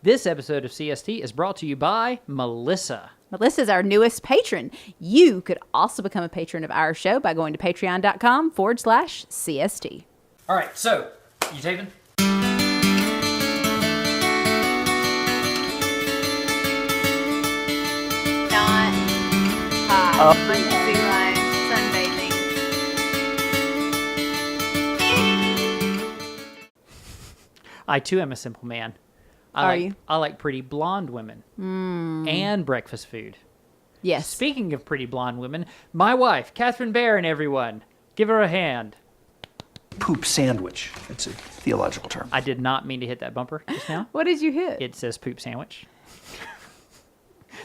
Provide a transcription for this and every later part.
This episode of CST is brought to you by Melissa. Melissa's our newest patron. You could also become a patron of our show by going to patreon.com/CST. All right, so, you taping? Not hot. Sea lion, sunbathing. I, too, am a simple man. Are you? I like pretty blonde women. And breakfast food. Yes. Speaking of pretty blonde women, my wife, Katherine Barron, everyone. Give her a hand. Poop sandwich. It's a theological term. I did not mean to hit that bumper just now. What did you hit? It says poop sandwich.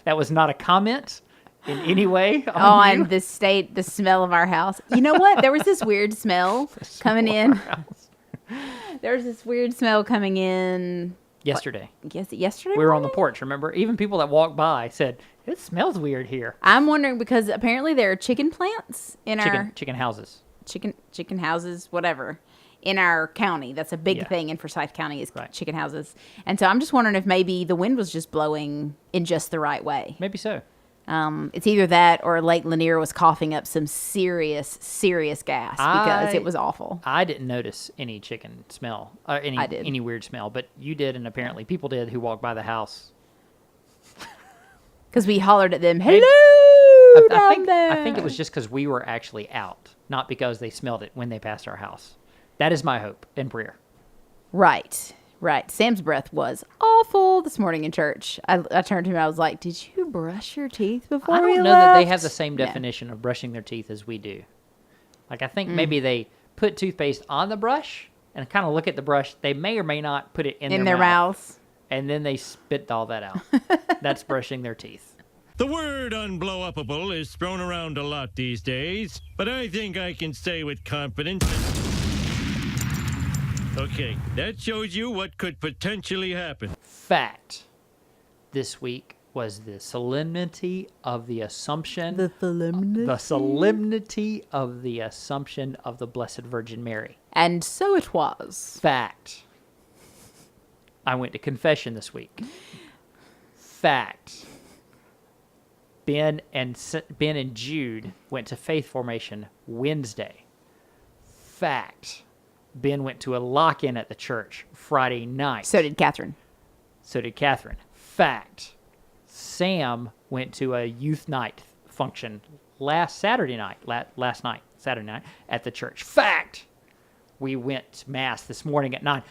That was not a comment in any way on you. the smell of our house. You know what? There was this weird smell coming in. There was this weird smell coming in. Yesterday. Yesterday? We were on the porch, remember? Even people that walked by said, it smells weird here. I'm wondering because apparently there are chicken plants in our... Chicken houses. Chicken houses, whatever, in our county. That's a big thing in Forsyth County is chicken houses. And so I'm just wondering if maybe the wind was just blowing in just the right way. Maybe so. It's either that or Lake Lanier was coughing up some serious gas because it was awful. I didn't notice any chicken smell, any weird smell, but you did, and apparently people did who walked by the house. Because we hollered at them, hello, down there. I think it was just because we were actually out, not because they smelled it when they passed our house. That is my hope and prayer. Right. Sam's breath was awful this morning in church. I turned to him. I was like, did you brush your teeth before you left? I don't know that they have the same definition of brushing their teeth as we do. Like, I think maybe they put toothpaste on the brush and kind of look at the brush. They may or may not put it in their mouth. And then they spit all that out. That's brushing their teeth. The word unblowupable is thrown around a lot these days, but I think I can say with confidence... Okay, that shows you what could potentially happen. Fact. This week was the solemnity of the Assumption. The solemnity? The solemnity of the Assumption of the Blessed Virgin Mary. And so it was. Fact. I went to confession this week. Fact. Ben and Jude went to faith formation Wednesday. Fact. Ben went to a lock-in at the church Friday night. So did Catherine. Fact. Sam went to a youth night function Saturday night at the church. Fact. We went to Mass this morning at 9.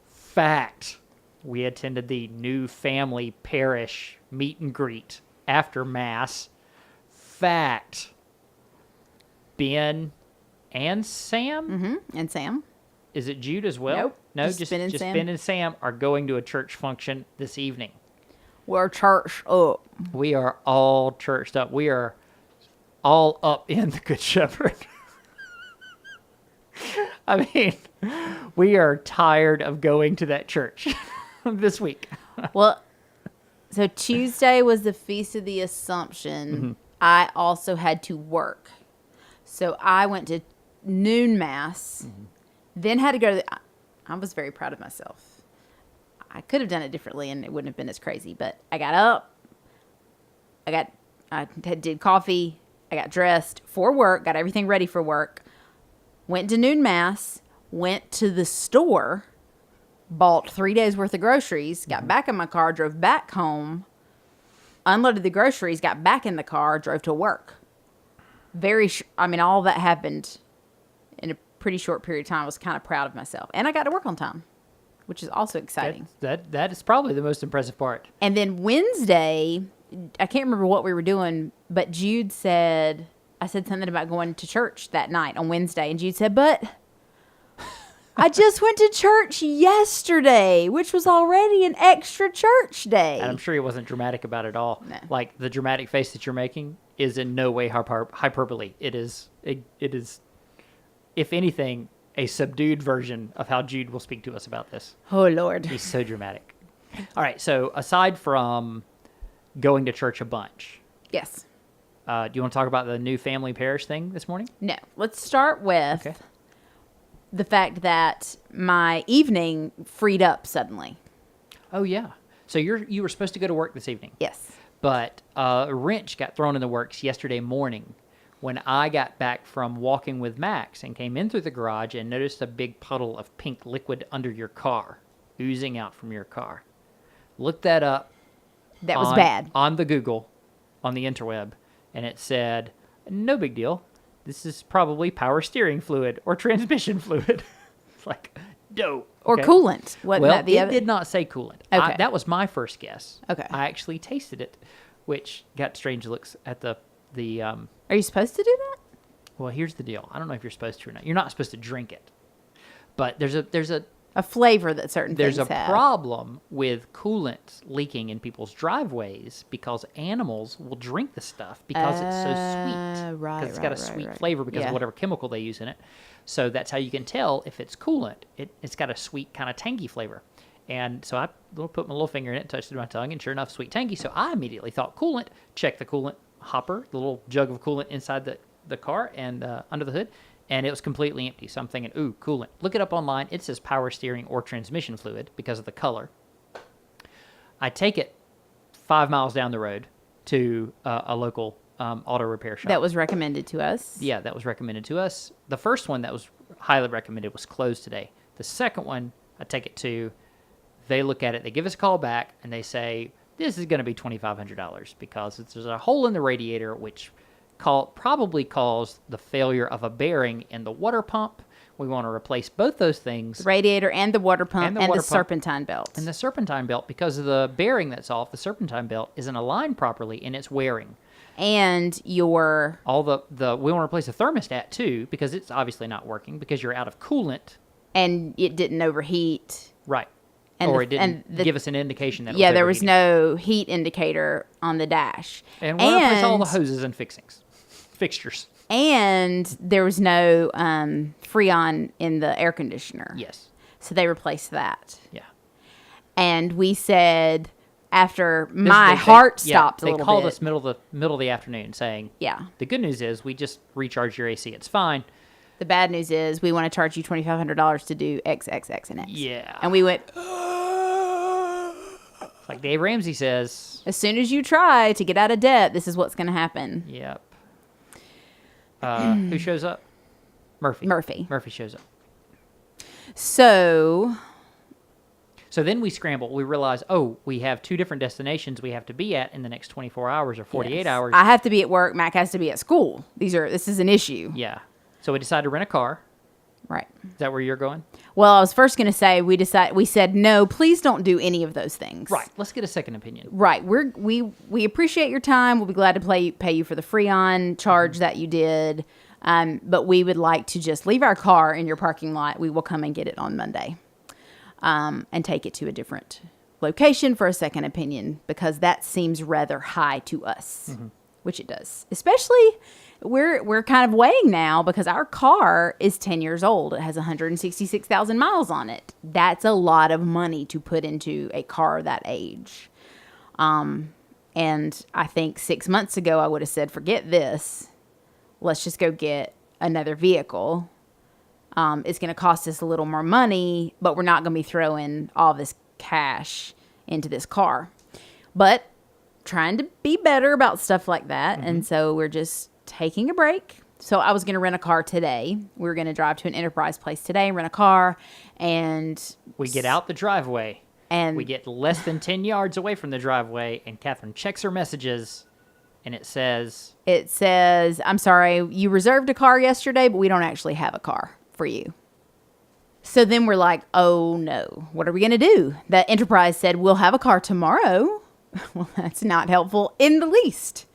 Fact. We attended the new family parish meet and greet after Mass. Fact. Ben and Sam? Mm-hmm. And Sam. Is it Jude as well? Nope. No, just Ben and Sam. Ben and Sam are going to a church function this evening. We're churched up. We are all churched up. We are all up in the Good Shepherd. I mean, we are tired of going to that church this week. Well, so Tuesday was the Feast of the Assumption. Mm-hmm. I also had to work. So I went to noon Mass. Mm-hmm. Then had to go to I was very proud of myself. I could have done it differently and it wouldn't have been as crazy, but I got up. I did coffee. I got dressed for work, got everything ready for work. Went to noon Mass, went to the store, bought 3 days worth of groceries, got back in my car, drove back home, unloaded the groceries, got back in the car, drove to work. All that happened in a pretty short period of time. I was kind of proud of myself. And I got to work on time, which is also exciting. That is probably the most impressive part. And then Wednesday, I can't remember what we were doing, but Jude said, I said something about going to church that night on Wednesday. And Jude said, but I just went to church yesterday, which was already an extra church day. And I'm sure he wasn't dramatic about it at all. No. Like, the dramatic face that you're making is in no way hyperbole. It is, if anything, a subdued version of how Jude will speak to us about this. Oh, Lord. He's so dramatic. All right, so aside from going to church a bunch. Yes. Do you want to talk about the new family parish thing this morning? No. Let's start with the fact that my evening freed up suddenly. Oh, yeah. So you were supposed to go to work this evening. Yes. But a wrench got thrown in the works yesterday morning when I got back from walking with Max and came in through the garage and noticed a big puddle of pink liquid under your car, oozing out from your car. Looked that up. That was bad. On the Google, on the interweb, and it said, no big deal. This is probably power steering fluid or transmission fluid. It's like, dope. Or coolant. Wasn't Well, that the it other? did not say coolant. Okay. That was my first guess. Okay. I actually tasted it, which got strange looks at the Are you supposed to do that? well, here's the deal. I don't know if you're supposed to or not. You're not supposed to drink it. But there's A flavor that certain a things have. problem with coolant leaking in people's driveways because animals will drink the stuff because it's so sweet. Right, Because it's got a right, sweet right. flavor because Yeah. of whatever chemical they use in it. So that's how you can tell if it's coolant. It's got a sweet kind of tangy flavor. And so I put my little finger in it, touched it with my tongue, and sure enough, sweet tangy. So I immediately thought coolant. Checked the coolant hopper, the little jug of coolant inside the car and under the hood, and it was completely empty. So I'm thinking, ooh, coolant. Look it up online. It says power steering or transmission fluid because of the color. I take it 5 miles down the road to a local auto repair shop. That was recommended to us. Yeah, that was recommended to us. The first one that was highly recommended was closed today. The second one, I take it to, they look at it, they give us a call back, and they say, this is going to be $2,500 because there's a hole in the radiator which probably caused the failure of a bearing in the water pump. We want to replace both those things. The radiator and the water pump and the water pump. serpentine belt. And the serpentine belt, because of the bearing that's off, the serpentine belt isn't aligned properly and it's wearing. And your... All we want to replace the thermostat too because it's obviously not working because you're out of coolant. And it didn't overheat. Right. And Or the- it didn't and the- give us an indication that it Yeah, was there was overheating. no heat indicator on the dash. And we're going to replace all the hoses and fixtures. And there was no Freon in the air conditioner. Yes. So they replaced that. Yeah. And we said, after This- my they- heart yeah, stopped a They little called bit. us middle of the afternoon saying, Yeah. the good news is we just recharged your AC. It's fine. The bad news is we want to charge you $2,500 to do X, X, X, and X. Yeah. And we went, Like Dave Ramsey says. as soon as you try to get out of debt, this is what's going to happen. Yep. Who shows up? Murphy. Murphy shows up. So So then we scramble. We realize, we have 2 different destinations we have to be at in the next 24 hours or 48 yes. hours. I have to be at work. Mac has to be at school. This is an issue. Yeah. So we decided to rent a car. Right. Is that where you're going? Well, I was first going to say we said no, please don't do any of those things. Right. Let's get a second opinion. Right. We appreciate your time. We'll be glad to pay you for the Freon charge that you did. But we would like to just leave our car in your parking lot. We will come and get it on Monday, and take it to a different location for a second opinion because that seems rather high to us, which it does. Especially we're kind of weighing now because our car is 10 years old. It has 166,000 miles on it. That's a lot of money to put into a car that age. And I think 6 months ago, I would have said, forget this. Let's just go get another vehicle. It's going to cost us a little more money, but we're not going to be throwing all this cash into this car. But trying to be better about stuff like that. And so we're just taking a break. So I was going to rent a car today. We were going to drive to an Enterprise place today, rent a car, and We get out the driveway. and We get less than 10 yards away from the driveway, and Catherine checks her messages, and it says, I'm sorry, you reserved a car yesterday, but we don't actually have a car for you. So then we're like, oh no, what are we going to do? The Enterprise said, we'll have a car tomorrow. Well, that's not helpful in the least.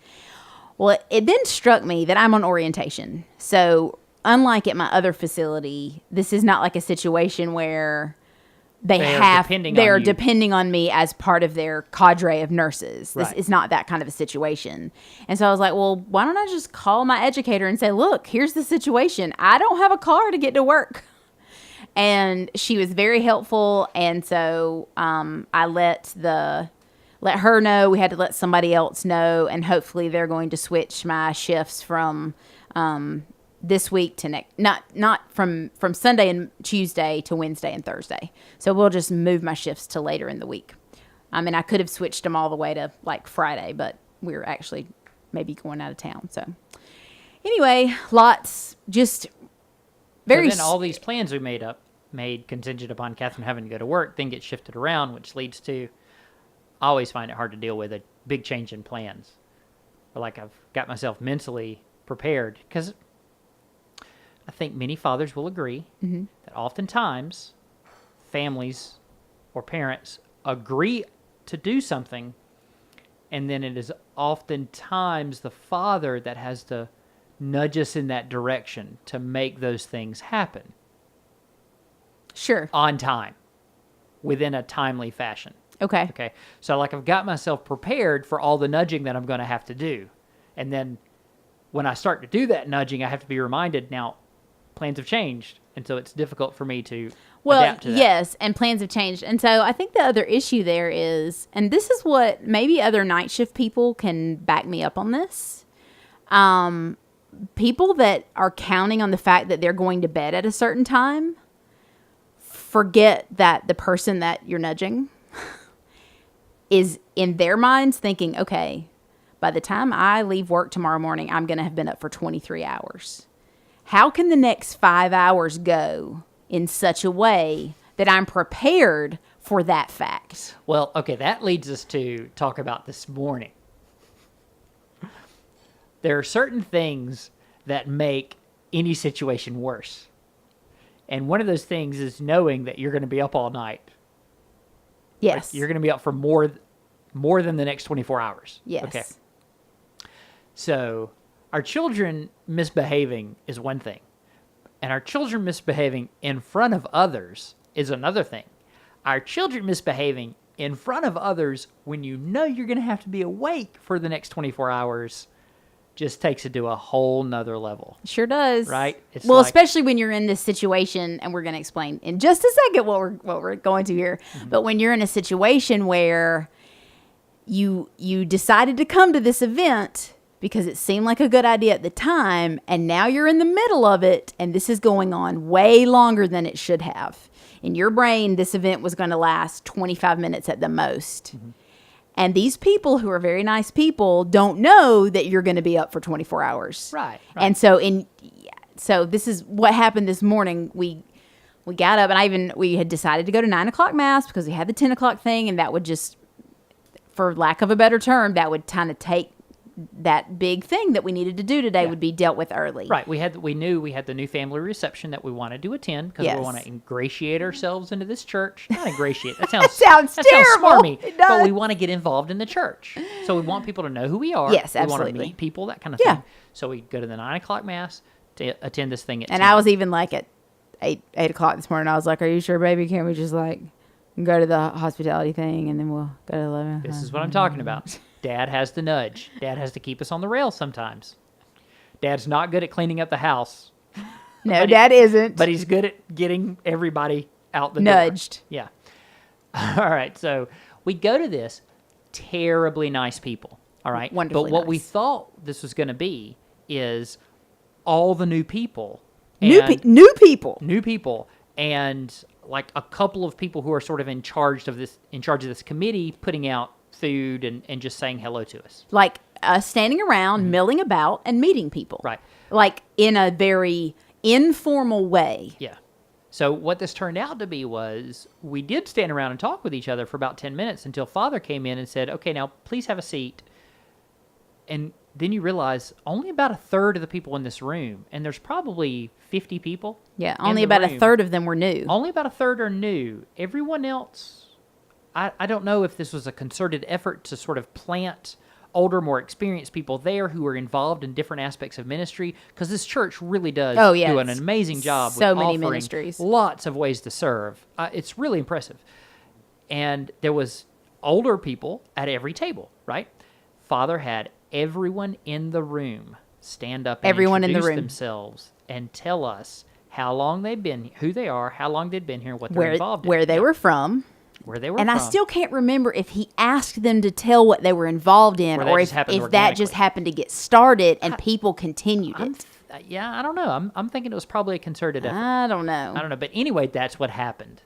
Well, it then struck me that I'm on orientation. So unlike at my other facility, this is not like a situation where they are depending on me as part of their cadre of nurses. This is not that kind of a situation. And so I was like, well, why don't I just call my educator and say, look, here's the situation. I don't have a car to get to work. And she was very helpful. And so I let her know. We had to let somebody else know. And hopefully they're going to switch my shifts from this week to next, not from Sunday and Tuesday to Wednesday and Thursday. So we'll just move my shifts to later in the week. I mean, I could have switched them all the way to like Friday, but we were actually maybe going out of town. So anyway, lots, just very... So then all these plans we made contingent upon Catherine having to go to work, then get shifted around, which leads to, I always find it hard to deal with a big change in plans. Or like I've got myself mentally prepared, because I think many fathers will agree that oftentimes families or parents agree to do something, and then it is oftentimes the father that has to nudge us in that direction to make those things happen. Sure. On time, within a timely fashion. Okay. Okay. So like I've got myself prepared for all the nudging that I'm going to have to do. And then when I start to do that nudging, I have to be reminded, now plans have changed. And so it's difficult for me to adapt to that. Yes, and plans have changed. And so I think the other issue there is, and this is what maybe other night shift people can back me up on this. People that are counting on the fact that they're going to bed at a certain time forget that the person that you're nudging is in their minds thinking, okay, by the time I leave work tomorrow morning, I'm going to have been up for 23 hours. How can the next 5 hours go in such a way that I'm prepared for that fact? Well, okay, that leads us to talk about this morning. There are certain things that make any situation worse. And one of those things is knowing that you're going to be up all night. Yes. Like you're going to be up for more than the next 24 hours. Yes. Okay. So our children misbehaving is one thing. And our children misbehaving in front of others is another thing. Our children misbehaving in front of others when you know you're going to have to be awake for the next 24 hours just takes it to a whole nother level. Sure does. Right? It's well, like, especially when you're in this situation, and we're going to explain in just a second what we're going to here. But when you're in a situation where you decided to come to this event because it seemed like a good idea at the time, and now you're in the middle of it, and this is going on way longer than it should have. In your brain, this event was going to last 25 minutes at the most. And these people who are very nice people don't know that you're going to be up for 24 hours. Right. And so this is what happened this morning. We got up, and we had decided to go to 9 o'clock mass because we had the 10 o'clock thing, and that would just, for lack of a better term, that would kind of take that big thing that we needed to do today would be dealt with early. Right. We knew we had the new family reception that we wanted to attend because we want to ingratiate ourselves into this church. Not ingratiate. That sounds sounds that terrible. Sounds smarmy. It does. But we want to get involved in the church. So we want people to know who we are. Yes, we absolutely. want to meet people, that kind of Yeah. thing. So we go to the 9 o'clock mass to attend this thing at 10. And I was even like at 8 o'clock this morning, I was like, are you sure, baby? Can't we just like go to the hospitality thing and then we'll go to 11? This is what I'm talking about. Dad has to nudge. Dad has to keep us on the rails sometimes. Dad's not good at cleaning up the house. No, Dad isn't. But he's good at getting everybody out the Nudged. door. Yeah. All right. So we go to this, terribly nice people. All right. Wonderfully But what we nice. thought this was going to be is all the new people. New people. New people. And like a couple of people who are sort of in charge of this committee, putting out food and just saying hello to us. Like standing around, milling about, and meeting people. Right. Like in a very informal way. Yeah. So what this turned out to be was we did stand around and talk with each other for about 10 minutes until Father came in and said, okay, now please have a seat. And then you realize only about a third of the people in this room, and there's probably 50 people. Yeah, in only the about a room. third of them were new. Only about a third are new. Everyone else, I don't know if this was a concerted effort to sort of plant older, more experienced people there who are involved in different aspects of ministry, because this church really does do an amazing job so with many offering ministries. lots of ways to serve. It's really impressive. And there was older people at every table, right? Father had everyone in the room stand up and Everyone in the introduce room. themselves and tell us how long they've been, who they are, how long they've been here, what they're involved in. Where they were from. Where they were And from. I still can't remember if he asked them to tell what they were involved in, Or that or just if happened that just organically. happened to get started and people continued it. I don't know. I'm thinking it was probably a concerted effort. I don't know. I don't know. But anyway, that's what happened.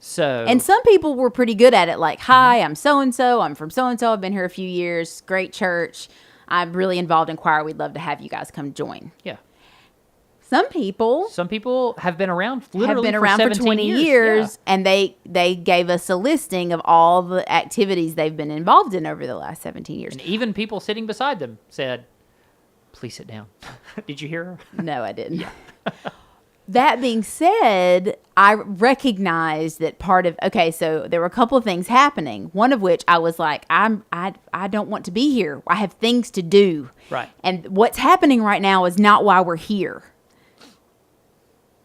So And some people were pretty good at it. Like, hi, I'm so-and-so. I'm from so-and-so. I've been here a few years. Great church. I'm really involved in choir. We'd love to have you guys come join. yeah. Some people Some people have been around literally have been around for 17 20 years, Yeah. and they gave us a listing of all the activities they've been involved in over the last 17 years. And even people sitting beside them said, please sit down. Did you hear her? No, I didn't. That being said, I recognized that so there were a couple of things happening. One of which I was like, I don't want to be here. I have things to do. Right. And what's happening right now is not why we're here.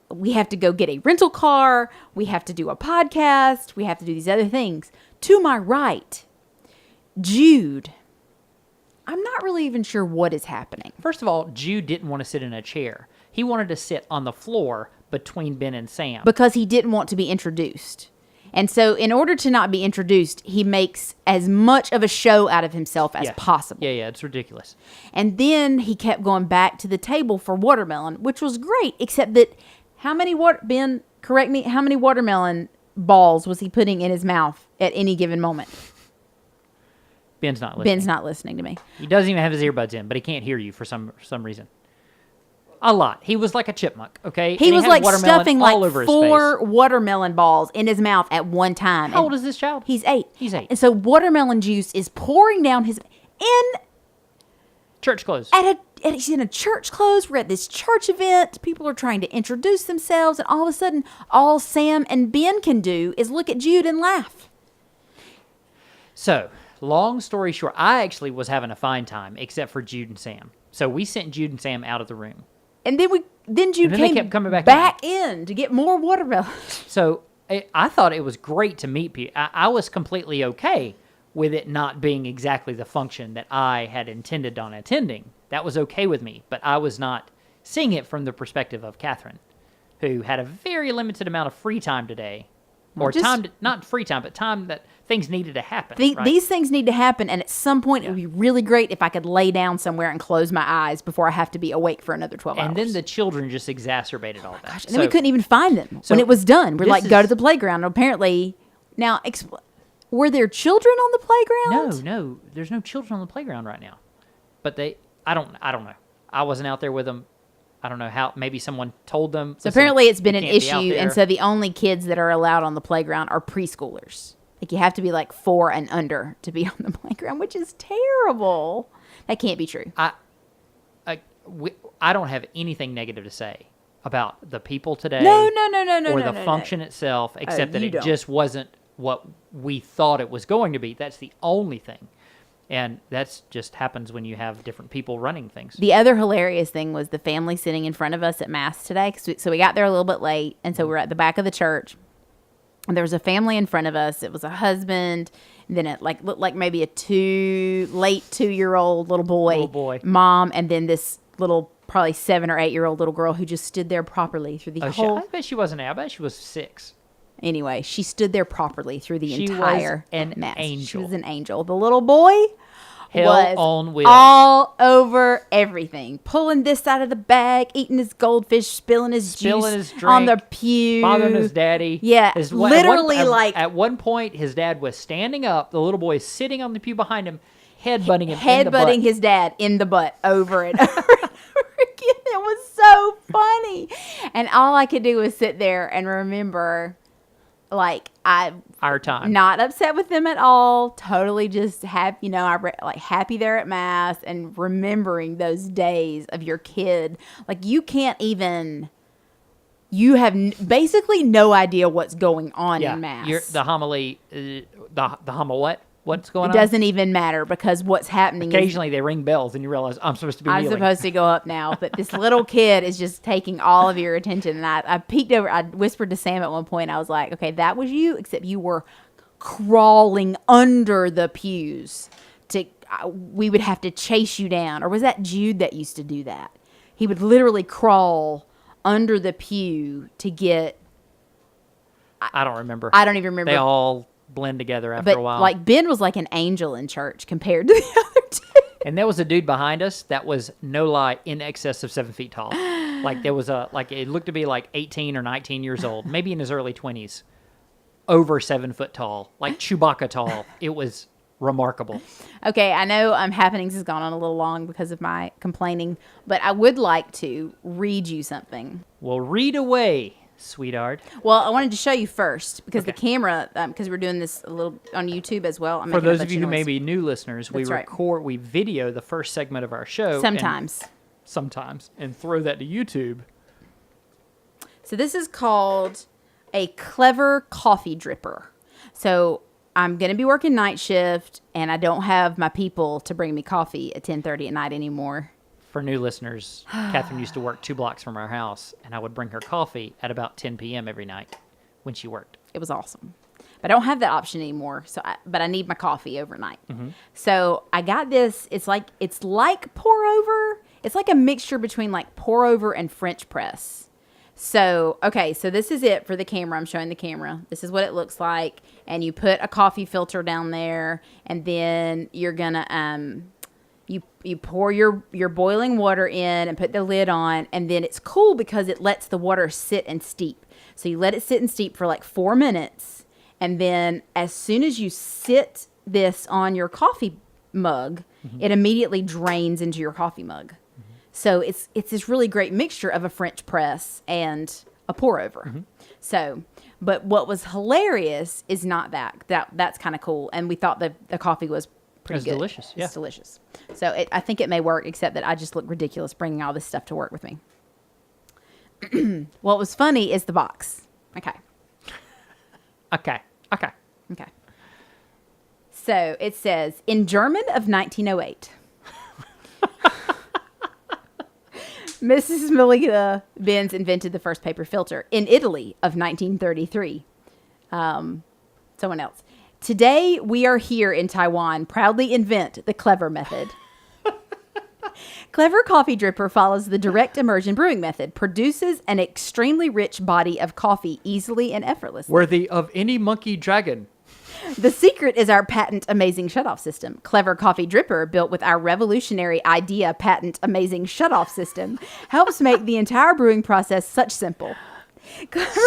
We have to go get a rental car. We have to do a podcast. We have to do these other things. To my right, Jude. I'm not really even sure what is happening. First of all, Jude didn't want to sit in a chair. He wanted to sit on the floor between Ben and Sam. Because he didn't want to be introduced. And so in order to not be introduced, he makes as much of a show out of himself as possible. Yeah, it's ridiculous. And then he kept going back to the table for watermelon, which was great, except that Ben, correct me, how many watermelon balls was he putting in his mouth at any given moment? Ben's not listening. Ben's not listening to me. He doesn't even have his earbuds in, but he can't hear you for some reason. A lot. He was like a chipmunk, okay? He And was had like watermelon stuffing all like over his 4 face. watermelon balls in his mouth at one time. How old is this child? He's 8. He's 8. And so watermelon juice is pouring down his Church clothes. he's in a church clothes. We're at this church event. People are trying to introduce themselves, and all of a sudden, all Sam and Ben can do is look at Jude and laugh. So, long story short, I actually was having a fine time, except for Jude and Sam. So we sent Jude and Sam out of the room. And then Jude And then they came kept coming back in to get more watermelon. So I thought it was great to meet people. I was completely okay with it not being exactly the function that I had intended on attending. That was okay with me, but I was not seeing it from the perspective of Katherine, who had a very limited amount of free time today. Or not free time, but time that things needed to happen. Right? These things need to happen, and at some point it would be really great if I could lay down somewhere and close my eyes before I have to be awake for another 12 hours. And then the children just exacerbated all that. Gosh, and then we couldn't even find them when it was done. We're like, go to the playground. And apparently, now, were there children on the playground? No, there's no children on the playground right now. But I don't know. I wasn't out there with them. I don't know how. Maybe someone told them. So apparently it's been an can't be out issue, there. and so the only kids that are allowed on the playground are preschoolers. Like, you have to be like 4 and under to be on the playground, which is terrible. That can't be true. I don't have anything negative to say about the people today. No. Or the function itself, except that you it don't. just wasn't what we thought it was going to be. That's the only thing. And that's just happens when you have different people running things. The other hilarious thing was the family sitting in front of us at Mass today. So we got there a little bit late, and so we're at the back of the church. And there was a family in front of us. It was a husband, and then it looked like maybe a late 2-year-old little boy, mom, and then this little probably 7 or 8-year-old little girl who just stood there properly through the whole. I bet she wasn't. I bet she was 6. Anyway, she stood there properly through the She entire was an Mass. angel. She was an angel. The little boy Hell was on wheels. all over everything, pulling this out of the bag, eating his goldfish, spilling his drink, on the pew, bothering his daddy. Yeah, literally at one point, his dad was standing up. The little boy is sitting on the pew behind him, headbutting him in the butt. Headbutting his dad in the butt over and over and over again. It was so funny, and all I could do was sit there and remember, like, our time. Not upset with them at all. Totally just happy, happy there at Mass and remembering those days of your kid. Like, you have basically no idea what's going on in Mass. The homily, the homily what? What's going on? It doesn't even matter, because what's happening Occasionally they ring bells and you realize I'm supposed to be kneeling. I'm supposed to go up now, but this little kid is just taking all of your attention. And I peeked over. I whispered to Sam at one point. I was like, okay, that was you, except you were crawling under the pews. We would have to chase you down. Or was that Jude that used to do that? He would literally crawl under the pew to get. I don't remember. I don't even remember. They all blend together after a while. Like, Ben was like an angel in church compared to the other two. And there was a dude behind us that was, no lie, in excess of 7 feet tall. Like, there was it looked to be like 18 or 19 years old, maybe in his early 20s. over 7 foot tall, like Chewbacca tall. It was remarkable. Okay, I know Happenings has gone on a little long because of my complaining, but I would like to read you something. Well, read away, sweetheart. Well, I wanted to show you first because Okay. the camera, because we're doing this a little on YouTube as well. I'm For making a those bunch of you who may noise. be new listeners, That's right. we video the first segment of our show. Sometimes. And throw that to YouTube. So this is called a clever coffee dripper. So I'm going to be working night shift, and I don't have my people to bring me coffee at 10:30 at night anymore. For new listeners, Catherine used to work 2 blocks from our house, and I would bring her coffee at about 10 p.m. every night when she worked. It was awesome. But I don't have that option anymore. But I need my coffee overnight. So I got this. It's like pour over. It's like a mixture between like pour over and French press. So, okay, so this is it for the camera. I'm showing the camera. This is what it looks like. And you put a coffee filter down there, and then you're going to you pour your boiling water in and put the lid on, and then it's cool because it lets the water sit and steep. So you let it sit and steep for like 4 minutes, and then as soon as you sit this on your coffee mug, it immediately drains into your coffee mug. So it's this really great mixture of a French press and a pour over. So, but what was hilarious is not that's kind of cool, and we thought the coffee was pretty It's good. delicious, yeah. It's delicious. So I think it may work, except that I just look ridiculous bringing all this stuff to work with me. What was funny is the box. Okay. Okay. So it says, in German of 1908, Mrs. Melita Benz invented the first paper filter. In Italy of 1933, someone else. Today, we are here in Taiwan, proudly invent the clever method. Clever coffee dripper follows the direct immersion brewing method, produces an extremely rich body of coffee easily and effortlessly. Worthy of any monkey dragon. The secret is our patent amazing shutoff system. Clever Coffee Dripper, built with our revolutionary idea patent amazing shutoff system, helps make the entire brewing process such simple.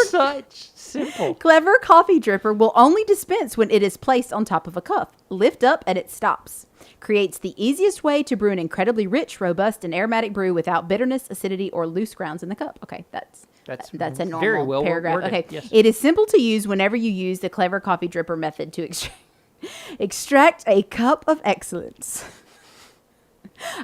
Such simple. Clever Coffee Dripper will only dispense when it is placed on top of a cup. Lift up and it stops. Creates the easiest way to brew an incredibly rich, robust, and aromatic brew without bitterness, acidity, or loose grounds in the cup. Okay, that's a normal very well paragraph. worded, Okay, yes. It is simple to use whenever you use the Clever Coffee Dripper method to extract a cup of excellence.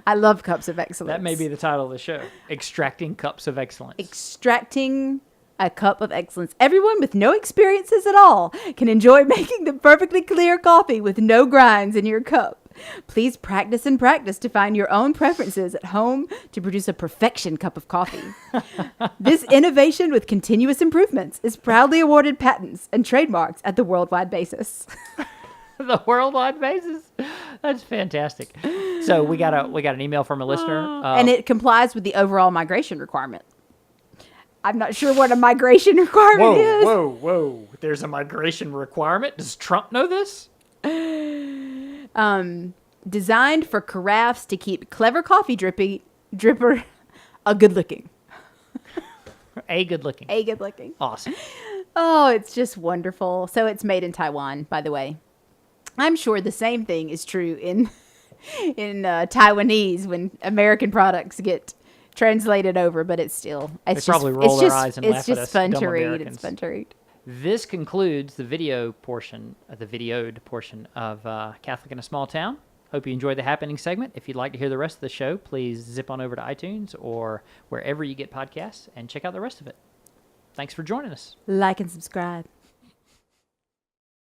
I love cups of excellence. That may be the title of the show. Extracting Cups of Excellence. Extracting a cup of excellence. Everyone with no experiences at all can enjoy making the perfectly clear coffee with no grinds in your cup. Please practice and practice to find your own preferences at home to produce a perfection cup of coffee. This innovation with continuous improvements is proudly awarded patents and trademarks at the worldwide basis. The worldwide basis? That's fantastic. So we got an email from a listener. And it complies with the overall migration requirement. I'm not sure what a migration requirement is. Whoa. There's a migration requirement. Does Trump know this? Designed for carafes to keep clever coffee dripper a good looking. A good looking. A good looking. Awesome. Oh, it's just wonderful. So it's made in Taiwan, by the way. I'm sure the same thing is true in Taiwanese when American products get translated over, but it's still They probably roll their eyes and laugh it's at just us, fun dumb to read. Americans. It's fun to read. This concludes the videoed portion of Catholic in a Small Town. Hope you enjoyed the happening segment. If you'd like to hear the rest of the show, please zip on over to iTunes or wherever you get podcasts and check out the rest of it. Thanks for joining us. Like and subscribe.